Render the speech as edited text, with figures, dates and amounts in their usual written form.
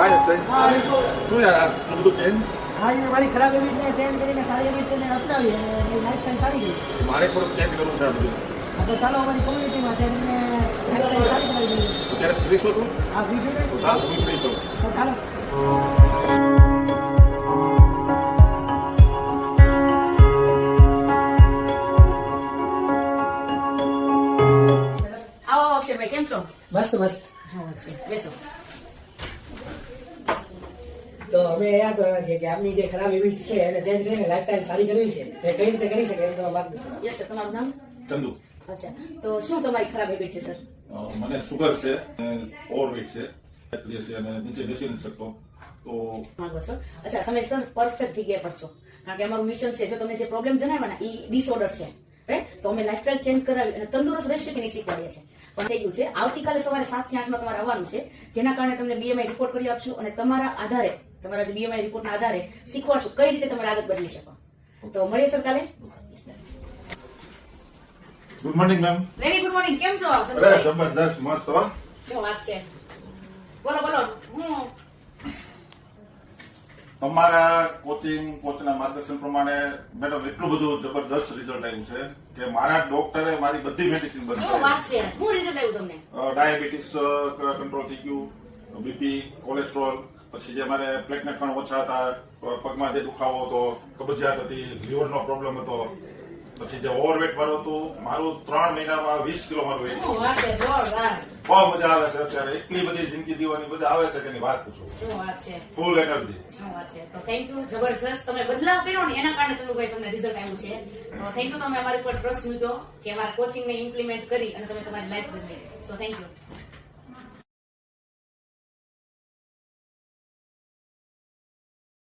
શું યાર આ બધું ચેન્જ હા એ મારી ખરાબ હેબિટને ચેન્જ કરીને સારી હેબિટને અપનાવી અને લાઈફસ્ટાઈલ સારી ગઈ. મારે થોડુંક ચેન્જ કરવું છે આ બધું. હા તો ચાલો અમારી કોમ્યુનિટીમાં તેને લાઈફસ્ટાઈલ સારી કરાવી દઈએ. અત્યારે ફ્રી છો તું? હા ફ્રી છે ને? હા હું ફ્રી છું. તો ચાલો. આવો અક્ષરભાઈ, કેમ છો? મસ્ત મસ્ત. બેસો. તો અમે યાદ કરવા છે કે આપની જે ખરાબ હેબિટ છે એને ચેન્જ કરીને લાઈફસ્ટાઈલ સારી કરવી છે એ કઈ રીતે કરી શકે એમ તમારા માર્ગદર્શન. યસ સર, તમારું નામ? ચંદુ. અચ્છા, તો શું તમારી ખરાબ હેબિટ છે સર? મને સુગર છે, ઓવરવેટ છે, અને નીચે બેસી નથી શકતો. તો માંગો છો? અચ્છા, તમે સર પરફેક્ટ જગ્યા પર છો, કારણ કે અમારું મિશન છે, જો તમને જે પ્રોબ્લેમ જણાવ્યા ને એ ડિસઓર્ડર છે, રાઈટ? તો અમે લાઈફસ્ટાઈલ ચેન્જ કરાવી અને તંદુરસ્ત રહેશે કે નહીં શીખવાડીએ છીએ. પણ થઈ ગયું છે, આવતીકાલે સવારે 7 થી 8 માં તમારે આવવાનું છે, જેના કારણે તમને બીએમઆઈ રિપોર્ટ કરી આપશું અને તમારા આધારે, તમારા જે બીએમઆઈ રિપોર્ટના આધારે શીખવાડશું કઈ રીતે તમારી આદત બદલી શકો. તો મળીએ સર કાલે. Good morning ma'am. Very good morning, કેમ છો? અરે જબરદસ્ત મસ્ત હો. શું વાત છે? બોલો બોલો. હું તમારા કોચના માર્ગદર્શન પ્રમાણે મેડમ એટલું બધું જબરદસ્ત રિઝલ્ટ આવ્યું છે કે મારા ડોક્ટરે મારી બધી મેડિસિન બંધ શું વાત છે? હું રિઝલ્ટ આવ્યું તમને? ડાયાબિટીસ કંટ્રોલ થઈ ગયું, બીપી, કોલેસ્ટ્રોલ, પછી જે મારે પ્લેટલેટ પણ ઓછા હતા, પગમાં જે દુખાવો હતો, કબજિયાત હતી, લીવરનો પ્રોબ્લેમ હતો, પછી જે ઓવરવેટ મારું હતું, મારું 3 મહિનામાં 20 કિલો મારું વેટ. શું વાત છે? જોરદાર. બહુ મજા આવે છે અત્યારે, એટલી બધી જિંદગી જીવવાની મજા આવે છે કે એની વાત પૂછો. શું વાત છે? Full energy. શું વાત છે? તો થેન્ક યુ, જબરજસ્ત. તમે બદલાવ કર્યો ને એના કારણે ચંદુભાઈ તમને રિઝલ્ટ આવ્યું છે. તો થેન્ક યુ, તમે અમારી પર ટ્રસ્ટ મૂક્યો કે અમારા કોચિંગને ઇમ્પ્લિમેન્ટ કરી અને તમે તમારી લાઈફ બદલી. So thank you.